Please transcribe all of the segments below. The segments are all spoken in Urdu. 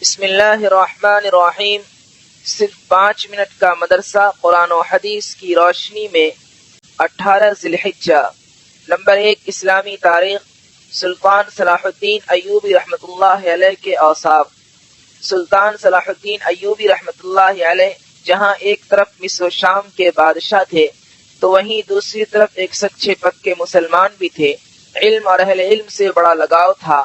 بسم اللہ الرحمن الرحیم۔ صرف 5 منٹ کا مدرسہ قرآن و حدیث کی روشنی میں 18 ذی الحجہ۔ نمبر 1، اسلامی تاریخ۔ سلطان صلاح الدین ایوبی رحمۃ اللہ علیہ کے اوصاف۔ سلطان صلاح الدین ایوبی رحمۃ اللہ علیہ جہاں ایک طرف مصر و شام کے بادشاہ تھے تو وہیں دوسری طرف ایک سچے پکے مسلمان بھی تھے۔ علم اور اہل علم سے بڑا لگاؤ تھا۔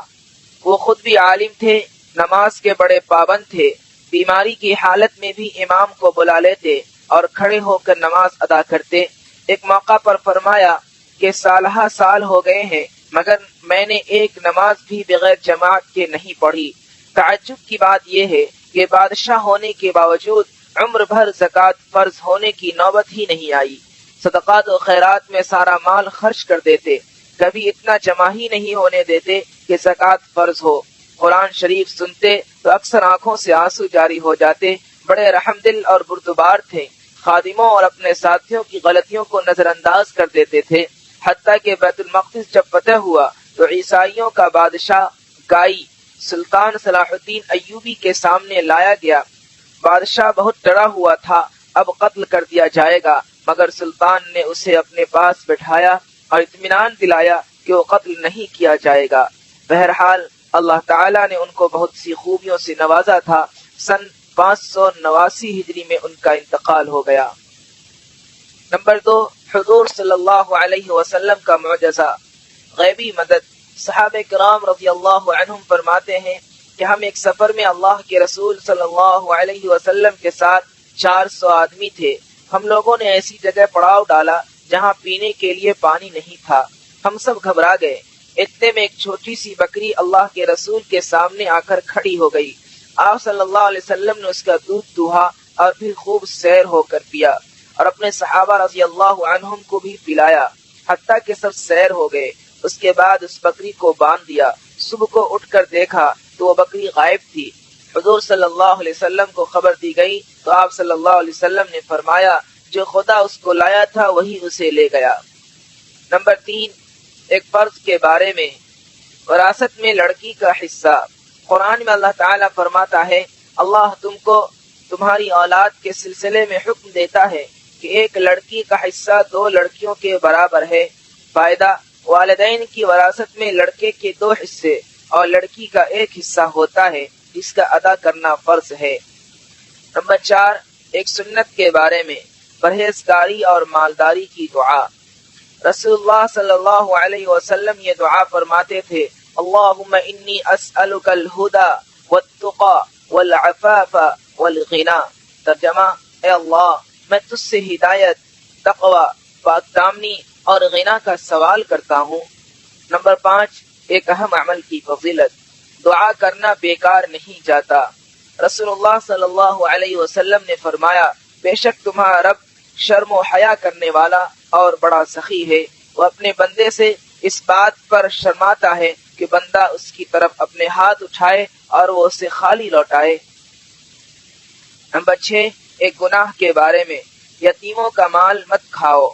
وہ خود بھی عالم تھے، نماز کے بڑے پابند تھے۔ بیماری کی حالت میں بھی امام کو بلا لیتے اور کھڑے ہو کر نماز ادا کرتے۔ ایک موقع پر فرمایا کہ سالہ سال ہو گئے ہیں مگر میں نے ایک نماز بھی بغیر جماعت کے نہیں پڑھی۔ تعجب کی بات یہ ہے کہ بادشاہ ہونے کے باوجود عمر بھر زکوٰۃ فرض ہونے کی نوبت ہی نہیں آئی۔ صدقات و خیرات میں سارا مال خرچ کر دیتے، کبھی اتنا جمع ہی نہیں ہونے دیتے کہ زکوٰۃ فرض ہو۔ قرآن شریف سنتے تو اکثر آنکھوں سے آنسو جاری ہو جاتے۔ بڑے رحم دل اور بردبار تھے، خادموں اور اپنے ساتھیوں کی غلطیوں کو نظر انداز کر دیتے تھے۔ حتیٰ کہ بیت المقدس جب فتح ہوا تو عیسائیوں کا بادشاہ گائی سلطان صلاح الدین ایوبی کے سامنے لایا گیا۔ بادشاہ بہت ڈرا ہوا تھا، اب قتل کر دیا جائے گا، مگر سلطان نے اسے اپنے پاس بٹھایا اور اطمینان دلایا کہ وہ قتل نہیں کیا جائے گا۔ بہرحال اللہ تعالیٰ نے ان کو بہت سی خوبیوں سے نوازا تھا۔ سن 589 ہجری میں ان کا انتقال ہو گیا۔ نمبر 2، حضور صلی اللہ علیہ وسلم کا معجزہ، غیبی مدد۔ صحابہ کرام رضی اللہ عنہم فرماتے ہیں کہ ہم ایک سفر میں اللہ کے رسول صلی اللہ علیہ وسلم کے ساتھ 400 آدمی تھے۔ ہم لوگوں نے ایسی جگہ پڑاؤ ڈالا جہاں پینے کے لیے پانی نہیں تھا۔ ہم سب گھبرا گئے۔ اتنے میں ایک چھوٹی سی بکری اللہ کے رسول کے سامنے آ کر کھڑی ہو گئی۔ آپ صلی اللہ علیہ وسلم نے اس کا دودھ دوہا اور پھر خوب سیر ہو کر پیا اور اپنے صحابہ رضی اللہ عنہم کو بھی پلایا، حتیٰ کہ سب سیر ہو گئے۔ اس کے بعد اس بکری کو باندھ دیا۔ صبح کو اٹھ کر دیکھا تو وہ بکری غائب تھی۔ حضور صلی اللہ علیہ وسلم کو خبر دی گئی تو آپ صلی اللہ علیہ وسلم نے فرمایا جو خدا اس کو لایا تھا وہی اسے لے گیا۔ نمبر 3، ایک فرض کے بارے میں، وراثت میں لڑکی کا حصہ۔ قرآن میں اللہ تعالیٰ فرماتا ہے اللہ تم کو تمہاری اولاد کے سلسلے میں حکم دیتا ہے کہ ایک لڑکی کا حصہ 2 لڑکیوں کے برابر ہے۔ فائدہ، والدین کی وراثت میں لڑکے کے 2 حصے اور لڑکی کا 1 حصہ ہوتا ہے جس کا ادا کرنا فرض ہے۔ نمبر 4، ایک سنت کے بارے میں، پرہیزگاری اور مالداری کی دعا۔ رسول اللہ صلی اللہ علیہ وسلم یہ دعا فرماتے تھے اللہم انی اسألک الہدی والتقی والعفاف والغنی۔ ترجمہ، اے اللہ میں تجھ سے ہدایت، تقوی، پاک دامنی اور غنا کا سوال کرتا ہوں۔ نمبر 5، ایک اہم عمل کی فضیلت، دعا کرنا بیکار نہیں جاتا۔ رسول اللہ صلی اللہ علیہ وسلم نے فرمایا بے شک تمہارا رب شرم و حیا کرنے والا اور بڑا سخی ہے۔ وہ اپنے بندے سے اس بات پر شرماتا ہے کہ بندہ اس کی طرف اپنے ہاتھ اٹھائے اور وہ اسے خالی لوٹائے۔ نمبر 6، ایک گناہ کے بارے میں، یتیموں کا مال مت کھاؤ۔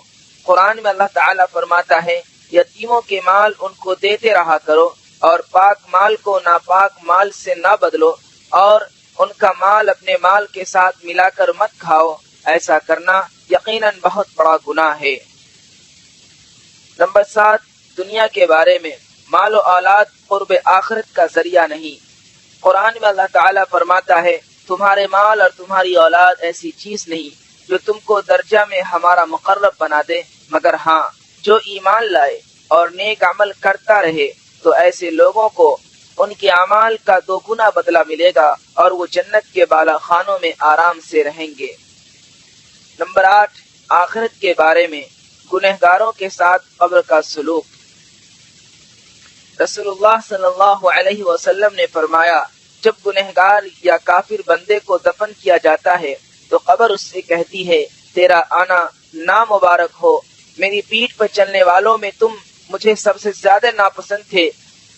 قرآن میں اللہ تعالیٰ فرماتا ہے یتیموں کے مال ان کو دیتے رہا کرو اور پاک مال کو ناپاک مال سے نہ بدلو، اور ان کا مال اپنے مال کے ساتھ ملا کر مت کھاؤ، ایسا کرنا یقیناً بہت بڑا گناہ ہے۔ نمبر 7، دنیا کے بارے میں، مال و اولاد قرب آخرت کا ذریعہ نہیں۔ قرآن میں اللہ تعالیٰ فرماتا ہے تمہارے مال اور تمہاری اولاد ایسی چیز نہیں جو تم کو درجہ میں ہمارا مقرب بنا دے، مگر ہاں جو ایمان لائے اور نیک عمل کرتا رہے تو ایسے لوگوں کو ان کے اعمال کا 2 گنا بدلہ ملے گا اور وہ جنت کے بالا خانوں میں آرام سے رہیں گے۔ نمبر 8، آخرت کے بارے میں، گنہگاروں کے ساتھ قبر کا سلوک۔ رسول اللہ صلی اللہ علیہ وسلم نے فرمایا جب گنہگار یا کافر بندے کو دفن کیا جاتا ہے تو قبر اس سے کہتی ہے تیرا آنا نامبارک ہو، میری پیٹھ پر چلنے والوں میں تم مجھے سب سے زیادہ ناپسند تھے۔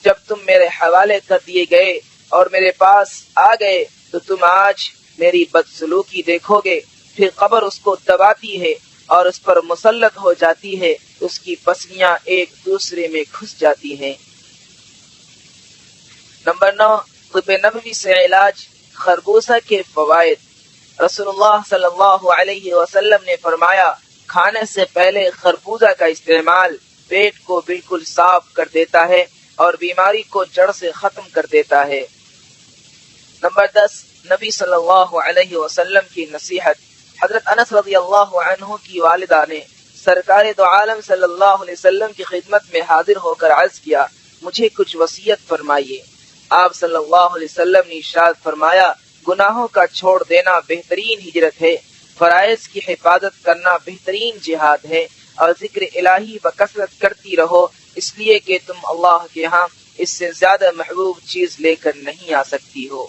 جب تم میرے حوالے کر دیے گئے اور میرے پاس آ گئے تو تم آج میری بدسلوکی دیکھو گے۔ پھر قبر اس کو دباتی ہے اور اس پر مسلط ہو جاتی ہے، اس کی پسلیاں ایک دوسرے میں گھس جاتی ہیں۔ نمبر 9، طب نبوی سے علاج، خربوزہ کے فوائد۔ رسول اللہ صلی اللہ علیہ وسلم نے فرمایا، کھانے سے پہلے خربوزہ کا استعمال پیٹ کو بالکل صاف کر دیتا ہے اور بیماری کو جڑ سے ختم کر دیتا ہے۔ نمبر 10، نبی صلی اللہ علیہ وسلم کی نصیحت۔ حضرت انس رضی اللہ عنہ کی والدہ نے سرکار دو عالم صلی اللہ علیہ وسلم کی خدمت میں حاضر ہو کر عرض کیا، مجھے کچھ وصیت فرمائیے۔ آپ صلی اللہ علیہ وسلم نے ارشاد فرمایا، گناہوں کا چھوڑ دینا بہترین ہجرت ہے، فرائض کی حفاظت کرنا بہترین جہاد ہے، اور ذکر الہی بکثرت کرتی رہو، اس لیے کہ تم اللہ کے ہاں اس سے زیادہ محبوب چیز لے کر نہیں آ سکتی ہو۔